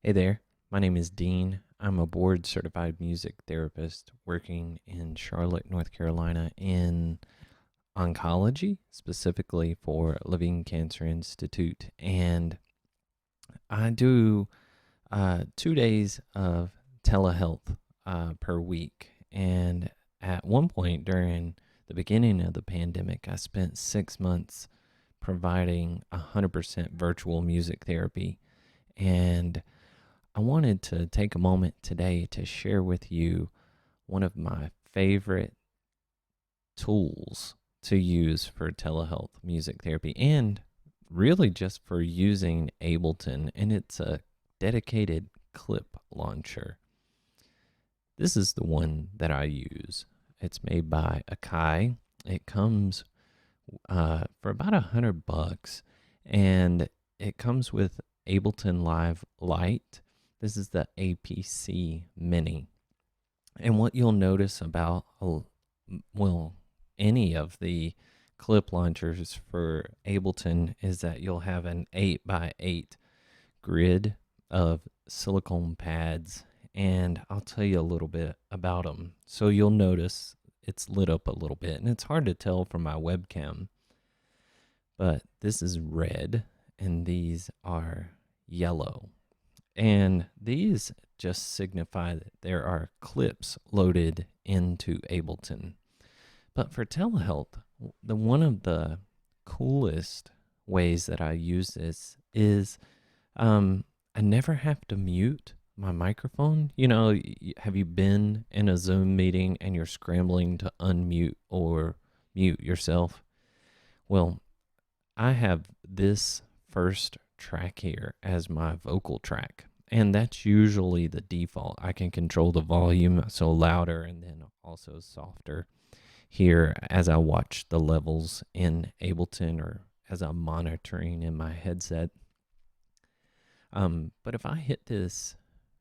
Hey there, my name is Dean. I'm a board certified music therapist working in Charlotte, North Carolina in oncology, specifically for Living Cancer Institute. And I do 2 days of telehealth per week. And at one point during the beginning of the pandemic, I spent 6 months providing 100% virtual music therapy. And I wanted to take a moment today to share with you one of my favorite tools to use for telehealth music therapy and really just for using Ableton, and it's a dedicated clip launcher. This is the one that I use. It's made by Akai. It comes for about $100, and it comes with Ableton Live Lite. This is the APC Mini. And what you'll notice about, any of the clip launchers for Ableton is that you'll have an 8x8 grid of silicone pads. And I'll tell you a little bit about them. So you'll notice it's lit up a little bit, and it's hard to tell from my webcam. But this is red, and these are yellow. And these just signify that there are clips loaded into Ableton. But for telehealth, one of the coolest ways that I use this is I never have to mute my microphone. You know, have you been in a Zoom meeting and you're scrambling to unmute or mute yourself? Well, I have this first track here as my vocal track, and that's usually the default. I can control the volume, so louder and then also softer here as I watch the levels in Ableton or as I'm monitoring in my headset. But if I hit this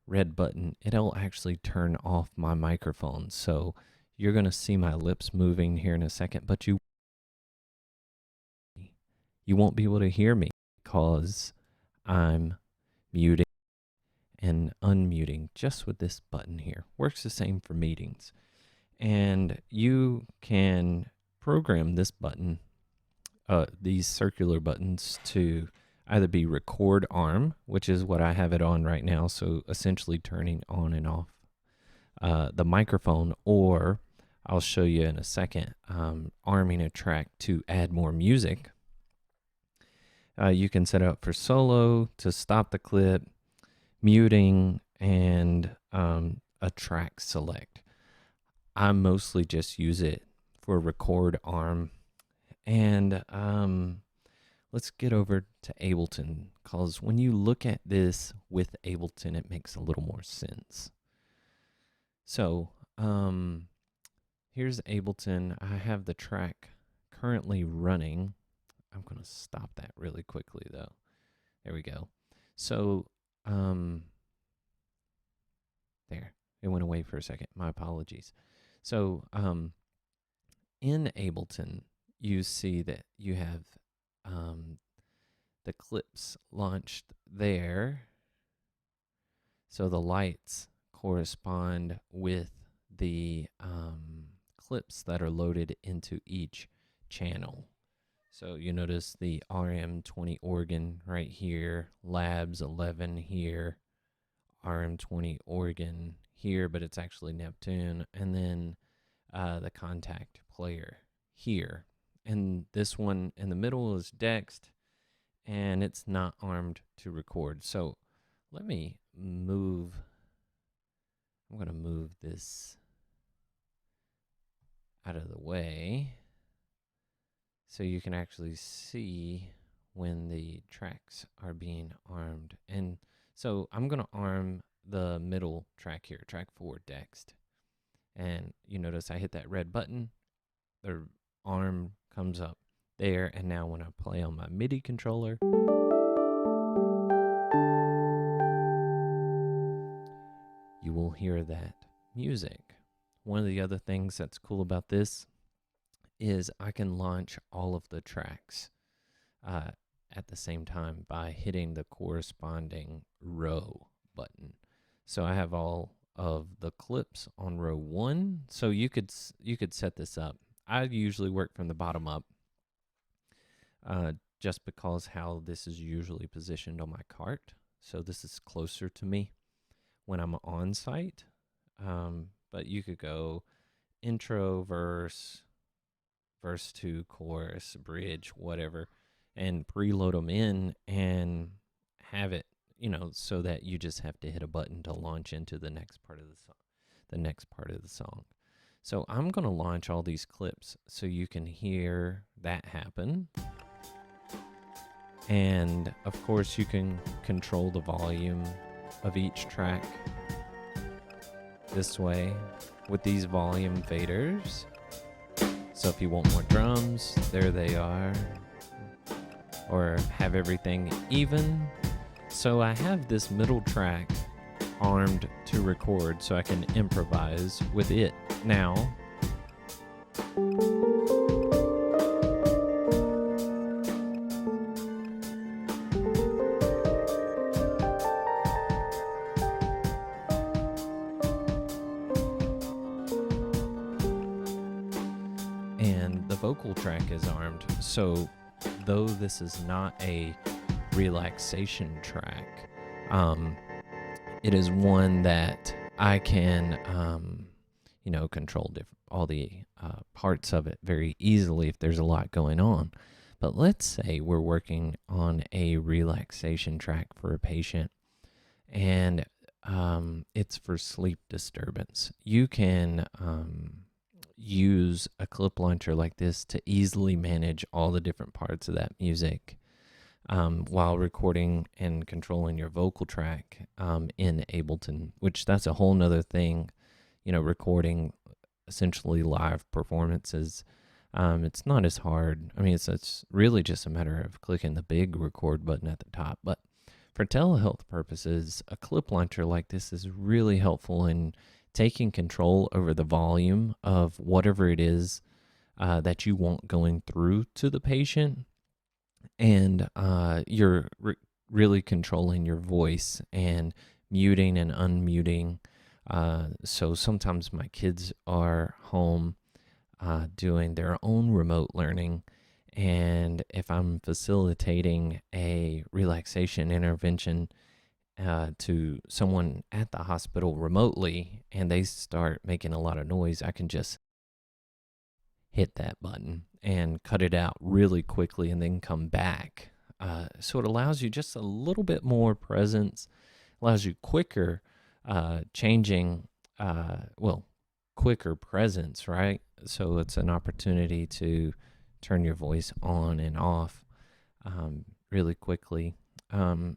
red button, it'll actually turn off my microphone. So you're going to see my lips moving here in a second, but you won't be able to hear me because I'm muting and unmuting just with this button here. Works the same for meetings. And you can program this button, these circular buttons, to either be record arm, which is what I have it on right now, so essentially turning on and off the microphone, or I'll show you in a second, arming a track to add more music. You can set it up for solo, to stop the clip, muting, and a track select. I mostly just use it for record arm. And let's get over to Ableton, because when you look at this with Ableton, it makes a little more sense. So here's Ableton. I have the track currently running. I'm going to stop that really quickly, though. There we go. So there, it went away for a second. My apologies. So in Ableton, you see that you have the clips launched there. So the lights correspond with the clips that are loaded into each channel. So you notice the RM20 organ right here, Labs 11 here, RM20 organ here, but it's actually Neptune, and then the contact player here. And this one in the middle is Dexed, and it's not armed to record. So let me move. I'm going to move this out of the way so you can actually see when the tracks are being armed. And so I'm going to arm the middle track here, track 4, Dexed. And you notice I hit that red button, the arm comes up there, and now when I play on my MIDI controller, you will hear that music. One of the other things that's cool about this is I can launch all of the tracks uh, at the same time by hitting the corresponding row button. So I have all of the clips on row 1. So you could set this up. I usually work from the bottom up, just because how this is usually positioned on my cart. So this is closer to me when I'm on site. But you could go intro, verse 2, chorus, bridge, whatever, and preload them in and have it, so that you just have to hit a button to launch into the next part of the song. So I'm going to launch all these clips so you can hear that happen. And of course you can control the volume of each track this way with these volume faders. So if you want more drums, there they are. Or have everything even. So I have this middle track armed to record so I can improvise with it now. And the vocal track is armed. So though this is not a relaxation track, it is one that I can, control all the parts of it very easily if there's a lot going on. But let's say we're working on a relaxation track for a patient, and it's for sleep disturbance. You can use a clip launcher like this to easily manage all the different parts of that music while recording and controlling your vocal track in Ableton, which that's a whole nother thing, recording essentially live performances. It's not as hard. I mean, it's really just a matter of clicking the big record button at the top. But for telehealth purposes, a clip launcher like this is really helpful in taking control over the volume of whatever it is that you want going through to the patient. And you're really controlling your voice and muting and unmuting. So sometimes my kids are home doing their own remote learning. And if I'm facilitating a relaxation intervention to someone at the hospital remotely and they start making a lot of noise, I can just hit that button and cut it out really quickly and then come back. So it allows you just a little bit more presence, allows you quicker quicker presence, right? So it's an opportunity to turn your voice on and off really quickly,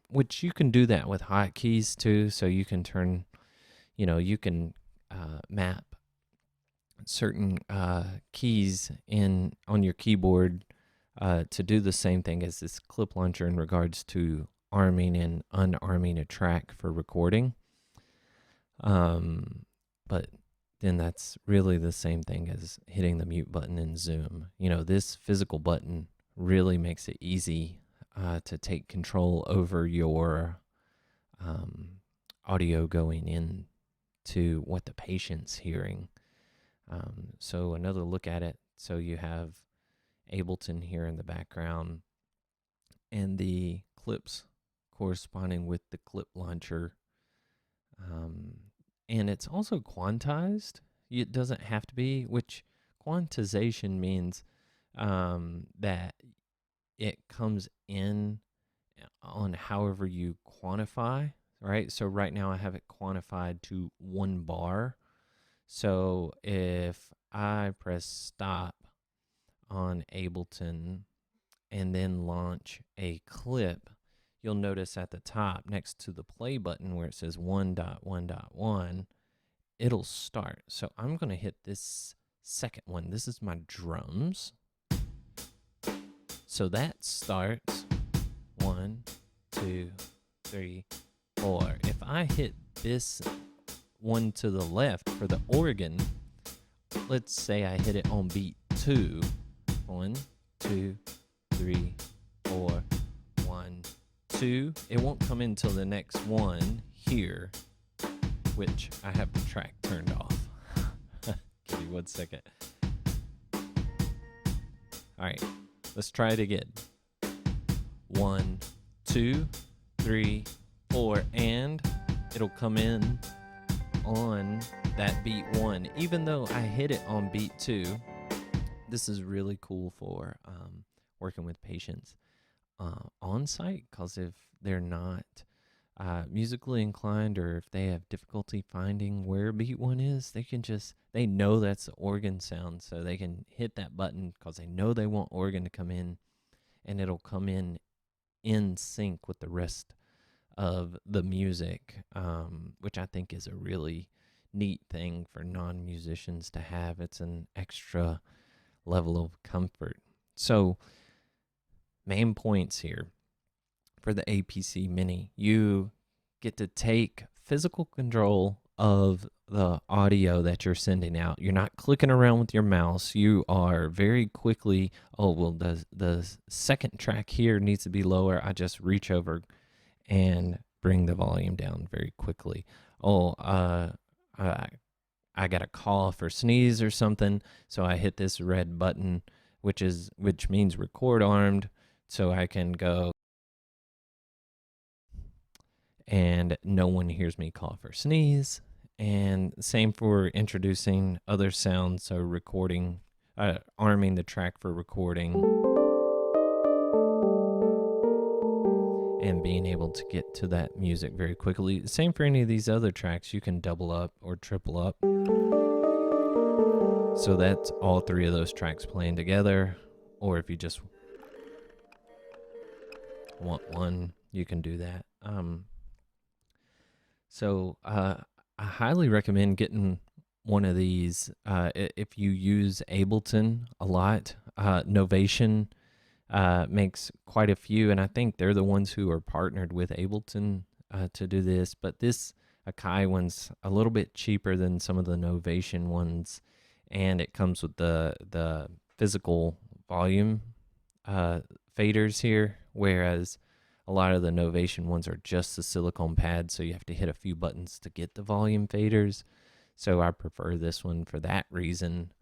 which you can do that with hotkeys too. So you can turn, you can map certain keys on your keyboard to do the same thing as this clip launcher in regards to arming and unarming a track for recording. But then that's really the same thing as hitting the mute button in Zoom. This physical button really makes it easy to take control over your audio going in to what the patient's hearing. So another look at it. So you have Ableton here in the background and the clips corresponding with the clip launcher. And it's also quantized. It doesn't have to be, which quantization means that it comes in on however you quantify, right? So right now I have it quantified to 1 bar. So if I press stop on Ableton and then launch a clip, you'll notice at the top next to the play button where it says 1.1.1, it'll start. So I'm going to hit this second one. This is my drums. So that starts 1, 2, 3, 4. If I hit this one to the left for the organ, let's say I hit it on beat 2. 1, 2, 3, 4, 1, 2. It won't come in until the next one here, which I have the track turned off. Give me 1 second. All right, let's try it again. 1, 2, 3, 4, and it'll come in on that beat 1, even though I hit it on beat 2. This is really cool for working with patients on site, because if they're not musically inclined, or if they have difficulty finding where beat 1 is, they know that's the organ sound, so they can hit that button because they know they want organ to come in, and it'll come in sync with the rest of the music, which I think is a really neat thing for non-musicians to have. It's an extra level of comfort. So, main points here for the APC Mini: you get to take physical control of the audio that you're sending out. You're not clicking around with your mouse. You are very quickly, the second track here needs to be lower. I just reach over and bring the volume down very quickly. I got a cough or sneeze or something, so I hit this red button, which means record armed, so I can go and no one hears me cough or sneeze. And same for introducing other sounds, so recording, arming the track for recording, and being able to get to that music very quickly. Same for any of these other tracks. You can double up or triple up. So that's all 3 of those tracks playing together. Or if you just want one, you can do that. So I highly recommend getting one of these. If you use Ableton a lot, Novation makes quite a few, and I think they're the ones who are partnered with Ableton to do this. But this Akai one's a little bit cheaper than some of the Novation ones, and it comes with the physical volume faders here, whereas a lot of the Novation ones are just the silicone pad, so you have to hit a few buttons to get the volume faders. So I prefer this one for that reason.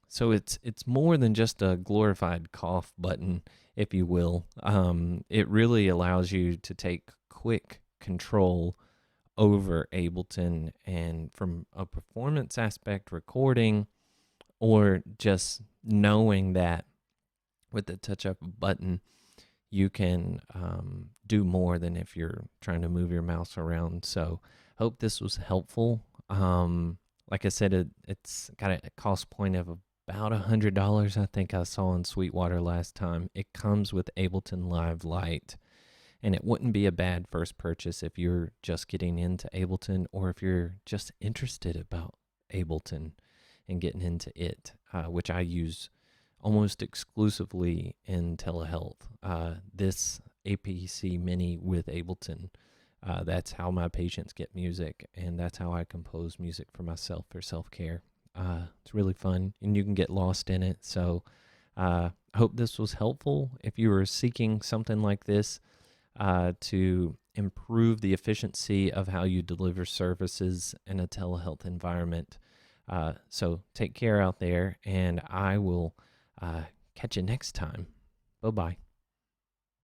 So it's more than just a glorified cough button, if you will. It really allows you to take quick control over Ableton, and from a performance aspect, recording, or just knowing that with the touch of a button, you can do more than if you're trying to move your mouse around. So hope this was helpful. Like I said, it's got a cost point of about $100. I think I saw in Sweetwater last time. It comes with Ableton Live Lite, and it wouldn't be a bad first purchase if you're just getting into Ableton, or if you're just interested about Ableton and getting into it, which I use almost exclusively in telehealth. This APC Mini with Ableton, that's how my patients get music, and that's how I compose music for myself for self-care. It's really fun, and you can get lost in it. So I hope this was helpful. If you were seeking something like this to improve the efficiency of how you deliver services in a telehealth environment. So take care out there, and I will catch you next time. Bye-bye.